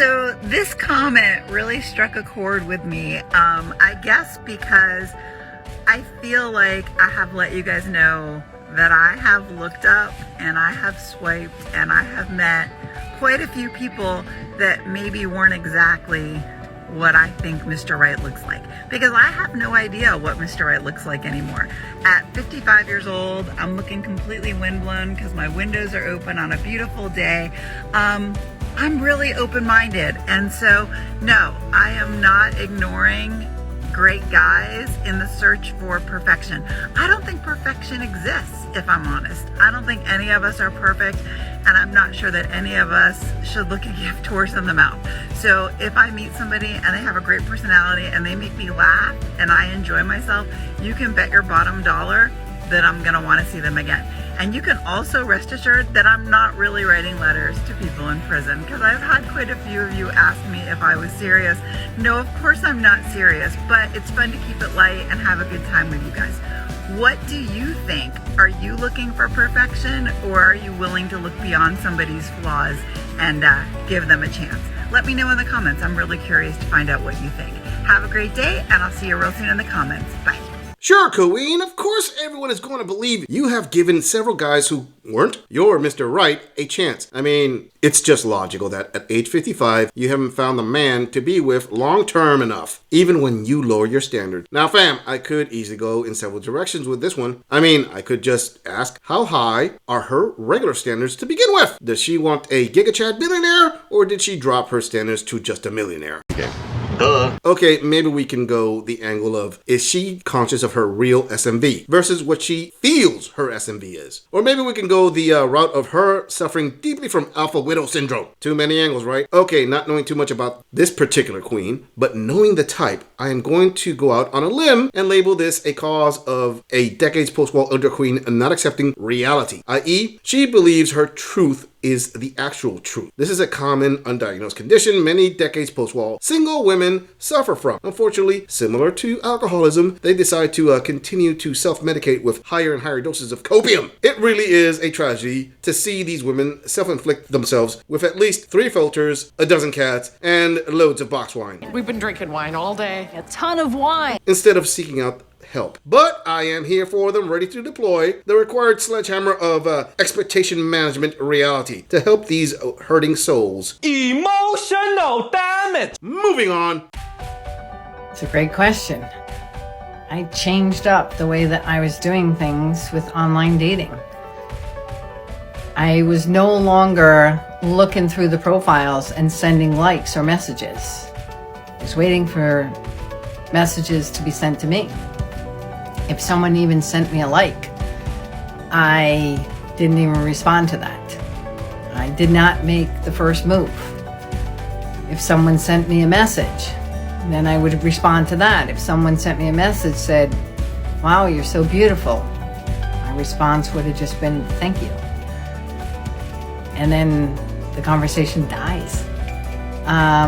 So this comment really struck a chord with me, I guess because I feel like I have let you guys know that I have looked up and I have swiped and I have met quite a few people that maybe weren't exactly what I think Mr. Right looks like, because I have no idea what Mr. Right looks like anymore. At 55 years old, I'm looking completely windblown because my windows are open on a beautiful day. I'm really open-minded, and so no, I am not ignoring great guys in the search for perfection. I don't think perfection exists, if I'm honest. I don't think any of us are perfect, and I'm not sure that any of us should look a gift horse in the mouth. So if I meet somebody and they have a great personality and they make me laugh and I enjoy myself, you can bet your bottom dollar that I'm gonna want to see them again. And you can also rest assured that I'm not really writing letters to people in prison, because I've had quite a few of you ask me if I was serious. No, of course I'm not serious, but it's fun to keep it light and have a good time with you guys. What do you think? Are you looking for perfection, or are you willing to look beyond somebody's flaws and give them a chance? Let me know in the comments. I'm really curious to find out what you think. Have a great day, and I'll see you real soon in the comments. Bye. Sure, Queen, of course everyone is going to believe you have given several guys who weren't your Mr. Right a chance. I mean, it's just logical that at age 55, you haven't found the man to be with long-term enough, even when you lower your standard. Now, fam, I could easily go in several directions with this one. I mean, I could just ask, how high are her regular standards to begin with? Does she want a GigaChad billionaire, or did she drop her standards to just a millionaire? Okay, maybe we can go the angle of, is she conscious of her real SMV versus what she feels her SMV is? Or maybe we can go the route of her suffering deeply from alpha widow syndrome. Too many angles, right? Okay, not knowing too much about this particular queen, but knowing the type, I am going to go out on a limb and label this a cause of a decades post-war elder queen not accepting reality, i.e., she believes her truth is the actual truth. This is a common undiagnosed condition many decades post-war single women suffer from. Unfortunately, similar to alcoholism, they decide to continue to self-medicate with higher and higher doses of copium. It really is a tragedy to see these women self-inflict themselves with at least 3 filters, a dozen cats, and loads of box wine. We've been drinking wine all day. A ton of wine. Instead of seeking out help. But I am here for them, ready to deploy the required sledgehammer of expectation management reality to help these hurting souls. Emotional damage! Moving on. It's a great question. I changed up the way that I was doing things with online dating. I was no longer looking through the profiles and sending likes or messages. I was waiting for messages to be sent to me. If someone even sent me a like, I didn't even respond to that. I did not make the first move. If someone sent me a message, then I would respond to that. If someone sent me a message said, "Wow, you're so beautiful," my response would have just been, "Thank you." And then the conversation dies. I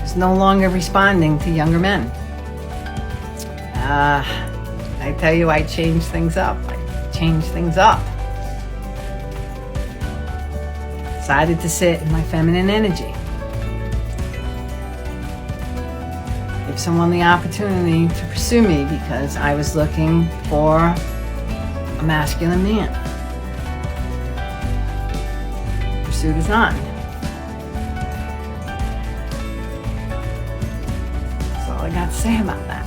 was no longer responding to younger men. I tell you, I changed things up. Decided to sit in my feminine energy. Give someone the opportunity to pursue me because I was looking for a masculine man. Pursuit is on. That's all I got to say about that.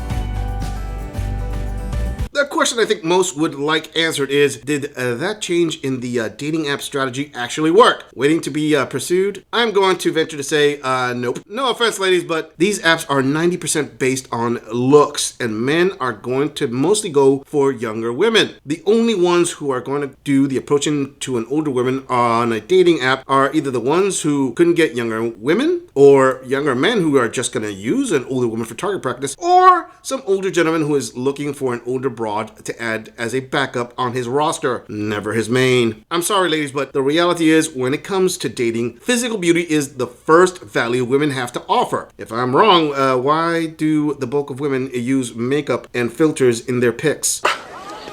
The question I think most would like answered is, did that change in the dating app strategy actually work? Waiting to be pursued? I'm going to venture to say, nope. No offense, ladies, but these apps are 90% based on looks, and men are going to mostly go for younger women. The only ones who are going to do the approaching to an older woman on a dating app are either the ones who couldn't get younger women, or younger men who are just going to use an older woman for target practice, or some older gentleman who is looking for an older broad to add as a backup on his roster, never his main. I'm sorry, ladies, but the reality is, when it comes to dating, physical beauty is the first value women have to offer. If I'm wrong, why do the bulk of women use makeup and filters in their pics?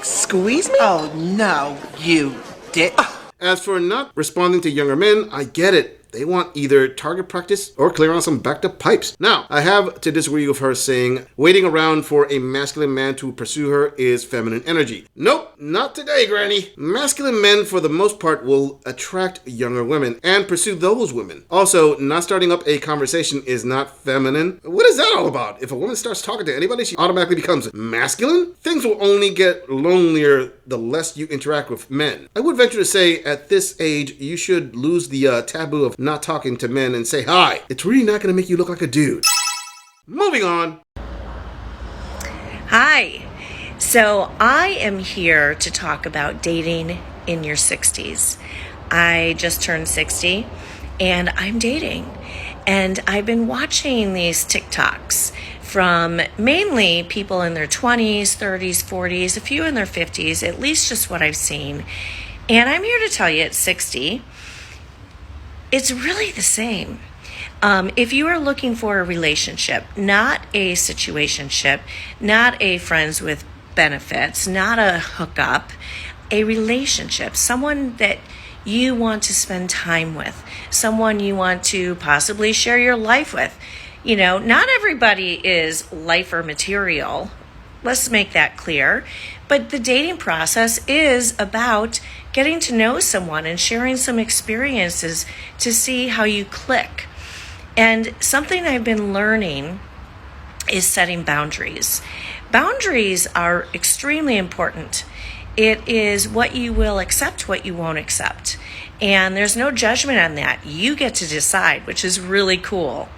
Squeeze me? Oh, no, you dick. As for not responding to younger men, I get it. They want either target practice or clear on some backed up pipes. Now, I have to disagree with her saying waiting around for a masculine man to pursue her is feminine energy. Nope, not today, Granny. Masculine men, for the most part, will attract younger women and pursue those women. Also, not starting up a conversation is not feminine. What is that all about? If a woman starts talking to anybody, she automatically becomes masculine? Things will only get lonelier the less you interact with men. I would venture to say at this age, you should lose the taboo of not talking to men and say hi. It's really not going to make you look like a dude. Moving on. Hi. So I am here to talk about dating in your 60s. I just turned 60 and I'm dating. And I've been watching these TikToks from mainly people in their 20s, 30s, 40s, a few in their 50s, at least just what I've seen. And I'm here to tell you at 60, it's really the same. If you are looking for a relationship, not a situationship, not a friends with benefits, not a hookup, a relationship, someone that you want to spend time with, someone you want to possibly share your life with. You know, not everybody is lifer material. Let's make that clear. But the dating process is about getting to know someone and sharing some experiences to see how you click. And something I've been learning is setting boundaries. Boundaries are extremely important. It is what you will accept, what you won't accept. And there's no judgment on that. You get to decide, which is really cool.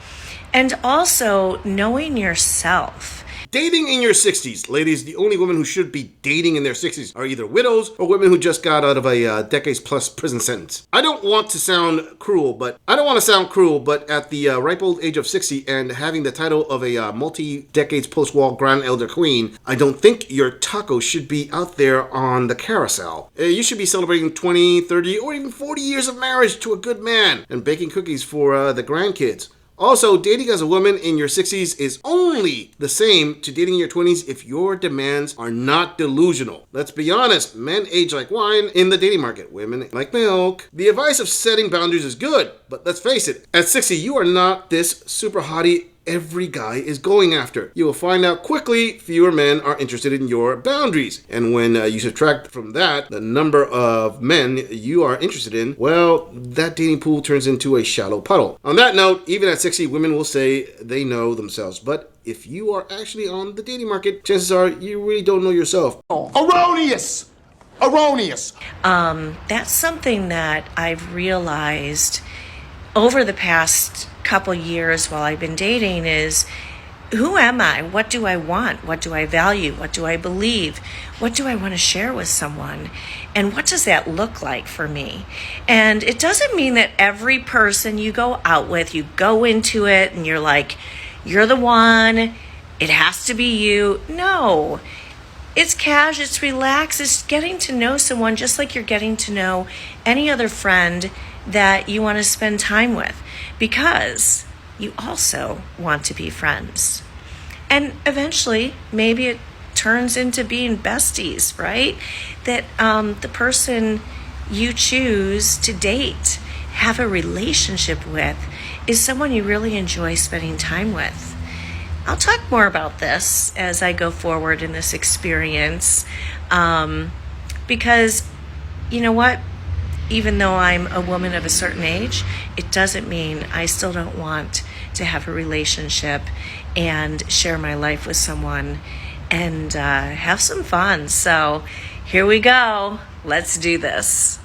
And also knowing yourself. Dating in your 60s. Ladies, the only women who should be dating in their 60s are either widows or women who just got out of a decades plus prison sentence. I don't want to sound cruel, but at the ripe old age of 60 and having the title of a multi-decades post-war Grand Elder Queen, I don't think your taco should be out there on the carousel. You should be celebrating 20, 30, or even 40 years of marriage to a good man and baking cookies for the grandkids. Also, dating as a woman in your 60s is only the same to dating in your 20s if your demands are not delusional. Let's be honest, men age like wine in the dating market, women like milk. The advice of setting boundaries is good, but let's face it, at 60 you are not this super hottie every guy is going after. You will find out quickly fewer men are interested in your boundaries. And when you subtract from that the number of men you are interested in, well, that dating pool turns into a shallow puddle. On that note, even at 60, women will say they know themselves. But if you are actually on the dating market, chances are you really don't know yourself. Erroneous! Erroneous! That's something that I've realized over the past couple years while I've been dating is, who am I? What do I want? What do I value? What do I believe? What do I want to share with someone? And what does that look like for me? And it doesn't mean that every person you go out with, you go into it and you're like, you're the one, it has to be you. No. It's casual, it's relaxed, it's getting to know someone just like you're getting to know any other friend that you want to spend time with, because you also want to be friends. And eventually, maybe it turns into being besties, right? That the person you choose to date, have a relationship with, is someone you really enjoy spending time with. I'll talk more about this as I go forward in this experience, because you know what? Even though I'm a woman of a certain age, it doesn't mean I still don't want to have a relationship and share my life with someone and have some fun. So here we go. Let's do this.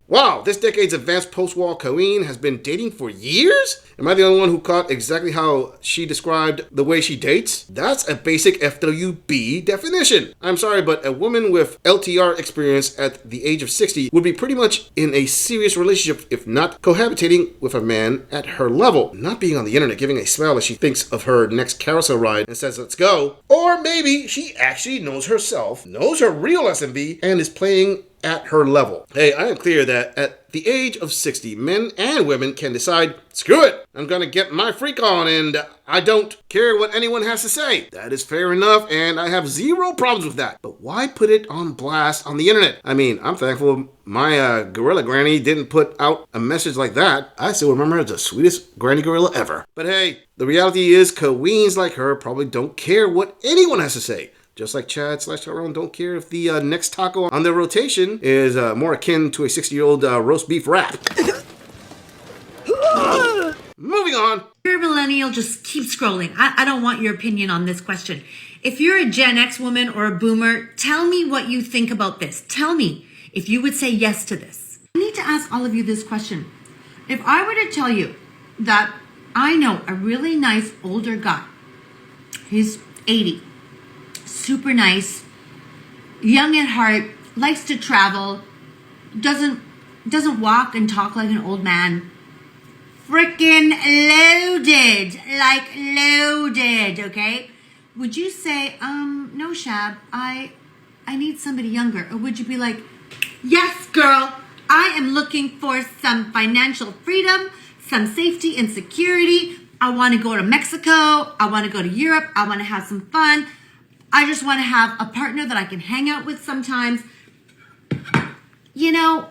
Wow, this decade's advanced post-war queen has been dating for years? Am I the only one who caught exactly how she described the way she dates? That's a basic FWB definition. I'm sorry, but a woman with LTR experience at the age of 60 would be pretty much in a serious relationship, if not cohabitating with a man at her level. Not being on the internet giving a smile as she thinks of her next carousel ride and says, let's go. Or maybe she actually knows herself, knows her real SMV, and is playing at her level. Hey, I am clear that at the age of 60, men and women can decide, screw it, I'm gonna get my freak on and I don't care what anyone has to say. That is fair enough and I have zero problems with that. But why put it on blast on the internet? I mean, I'm thankful my gorilla granny didn't put out a message like that. I still remember her as the sweetest granny gorilla ever. But hey, the reality is queens like her probably don't care what anyone has to say. Just like Chad/Tyrone don't care if the next taco on their rotation is more akin to a 60-year-old roast beef wrap. Moving on. You're a millennial, just keep scrolling. I don't want your opinion on this question. If you're a Gen X woman or a boomer, tell me what you think about this. Tell me if you would say yes to this. I need to ask all of you this question. If I were to tell you that I know a really nice older guy, he's 80, super nice, young at heart, likes to travel, doesn't walk and talk like an old man, freaking loaded, like loaded, okay? Would you say, no, Shab, I need somebody younger? Or would you be like, yes, girl, I am looking for some financial freedom, some safety and security. I want to go to Mexico. I want to go to Europe. I want to have some fun. I just want to have a partner that I can hang out with sometimes. You know,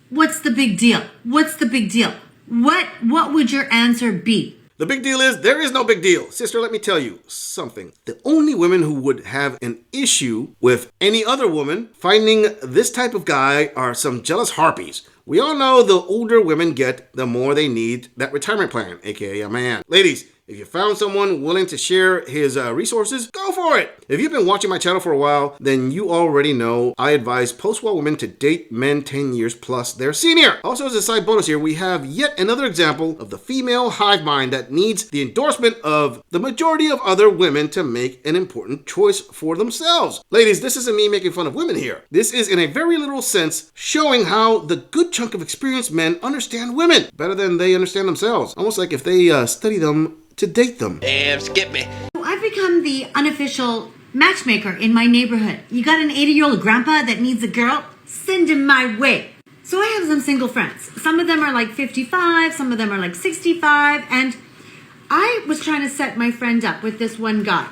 what's the big deal? What's the big deal? What would your answer be? The big deal is there is no big deal. Sister, let me tell you something. The only women who would have an issue with any other woman finding this type of guy are some jealous harpies. We all know the older women get, the more they need that retirement plan, aka a man. Ladies, if you found someone willing to share his resources, go for it. If you've been watching my channel for a while, then you already know I advise post-war women to date men 10 years plus their senior. Also, as a side bonus here, we have yet another example of the female hive mind that needs the endorsement of the majority of other women to make an important choice for themselves. Ladies, this isn't me making fun of women here. This is in a very literal sense showing how the good chunk of experienced men understand women better than they understand themselves. Almost like if they study them to date them. Damn, skip me. I've become the unofficial matchmaker in my neighborhood. You got an 80-year-old grandpa that needs a girl? Send him my way. So I have some single friends. Some of them are like 55, some of them are like 65, and I was trying to set my friend up with this one guy.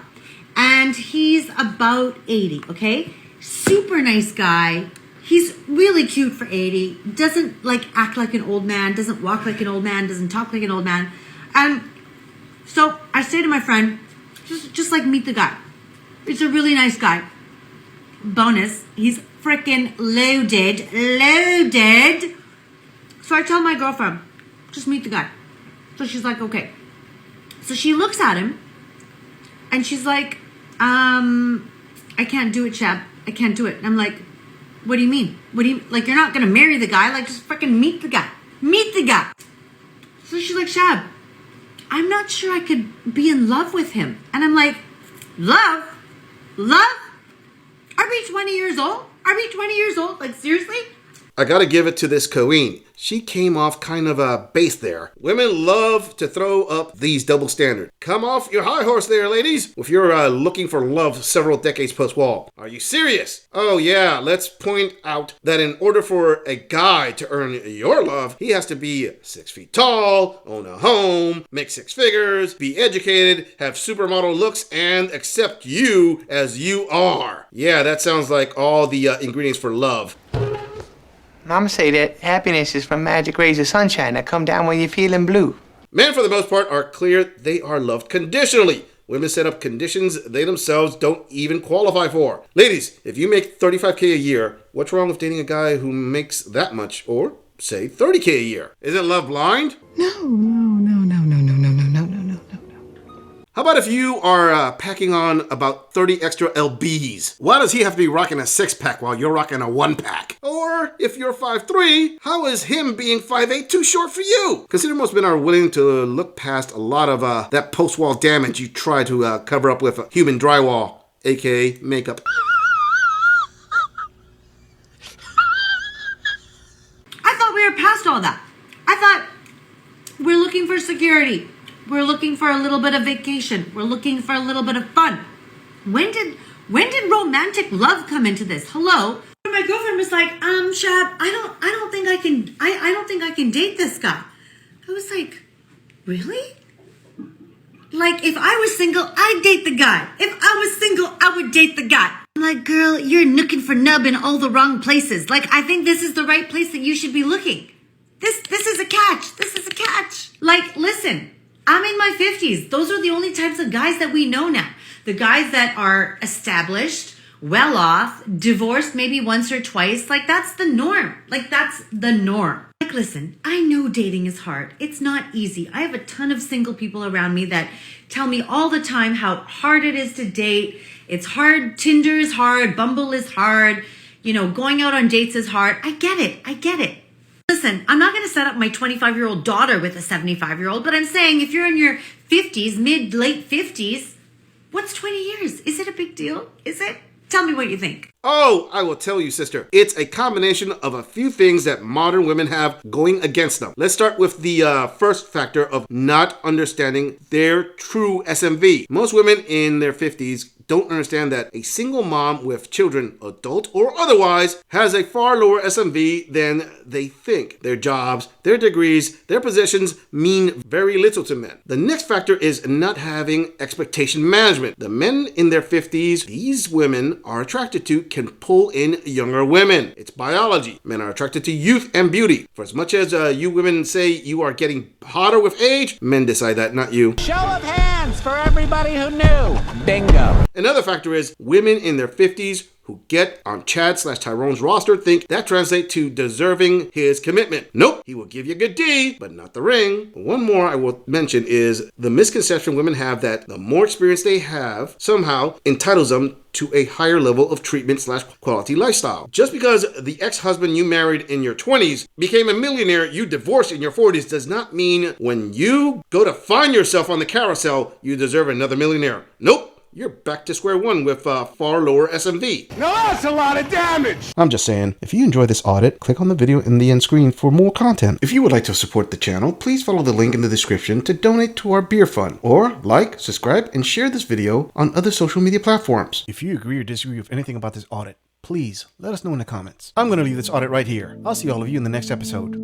And he's about 80, okay? Super nice guy. He's really cute for 80. Doesn't like act like an old man, doesn't walk like an old man, doesn't talk like an old man. And so I say to my friend, just like meet the guy. He's a really nice guy. Bonus, he's freaking loaded. So I tell my girlfriend, just meet the guy. So she's like, okay. So she looks at him and she's like, I can't do it, Shab. I can't do it. And I'm like, what do you mean? Like, you're not going to marry the guy? Like, just freaking meet the guy. Meet the guy. So she's like, Shab, I'm not sure I could be in love with him. And I'm like, love? Love? Are we 20 years old? Are we 20 years old? Like, seriously? I gotta give it to this queen. She came off kind of base there. Women love to throw up these double standards. Come off your high horse there, ladies, if you're looking for love several decades post-wall. Are you serious? Oh yeah, let's point out that in order for a guy to earn your love, he has to be 6 feet tall, own a home, make 6 figures, be educated, have supermodel looks, and accept you as you are. Yeah, that sounds like all the ingredients for love. Mama say that happiness is from magic rays of sunshine that come down when you're feeling blue. Men, for the most part, are clear they are loved conditionally. Women set up conditions they themselves don't even qualify for. Ladies, if you make $35K a year, what's wrong with dating a guy who makes that much, or say $30K a year? Isn't love blind? No. How about if you are packing on about 30 extra lbs? Why does he have to be rocking a 6-pack while you're rocking a 1-pack? Or if you're 5'3", how is him being 5'8" too short for you? Consider most men are willing to look past a lot of that post-wall damage you try to cover up with human drywall, aka makeup. I thought we were past all that. I thought we're looking for security. We're looking for a little bit of vacation. We're looking for a little bit of fun. When did romantic love come into this? Hello? What am I girlfriend was like, Shab, I don't think I can date this guy. I was like, really? Like, if I was single, I'd date the guy. If I was single, I would date the guy. I'm like, girl, you're looking for nub in all the wrong places. Like, I think this is the right place that you should be looking. This is a catch. This is a catch. Like, listen, I'm in my 50s. Those are the only types of guys that we know now. The guys that are established, well off, divorced maybe once or twice. Like, that's the norm. Like, that's the norm. Like, listen, I know dating is hard. It's not easy. I have a ton of single people around me that tell me all the time how hard it is to date. It's hard. Tinder is hard. Bumble is hard. You know, going out on dates is hard. I get it. Listen, I'm not going to set up my 25-year-old daughter with a 75-year-old, but I'm saying if you're in your 50s, late 50s, what's 20 years? Is it a big deal? Is it? Tell me what you think. Oh, I will tell you, sister. It's a combination of a few things that modern women have going against them. Let's start with the first factor of not understanding their true SMV. Most women in their 50s don't understand that a single mom with children, adult or otherwise, has a far lower SMV than they think. Their jobs, their degrees, their positions mean very little to men. The next factor is not having expectation management. The men in their 50s, these women are attracted to, can pull in younger women. It's biology. Men are attracted to youth and beauty. For as much as you women say you are getting hotter with age, men decide that, not you. Show of hands for everybody who knew. Bingo. Another factor is women in their 50s who get on Chad/Tyrone's roster think that translates to deserving his commitment. Nope, he will give you a good D, but not the ring. One more I will mention is the misconception women have that the more experience they have somehow entitles them to a higher level of treatment/quality lifestyle. Just because the ex-husband you married in your 20s became a millionaire you divorced in your 40s does not mean when you go to find yourself on the carousel, you deserve another millionaire. Nope. You're back to square one with far lower SMV. Now that's a lot of damage. I'm just saying, if you enjoy this audit, click on the video in the end screen for more content. If you would like to support the channel, please follow the link in the description to donate to our beer fund, or like, subscribe, and share this video on other social media platforms. If you agree or disagree with anything about this audit, please let us know in the comments. I'm going to leave this audit right here. I'll see all of you in the next episode.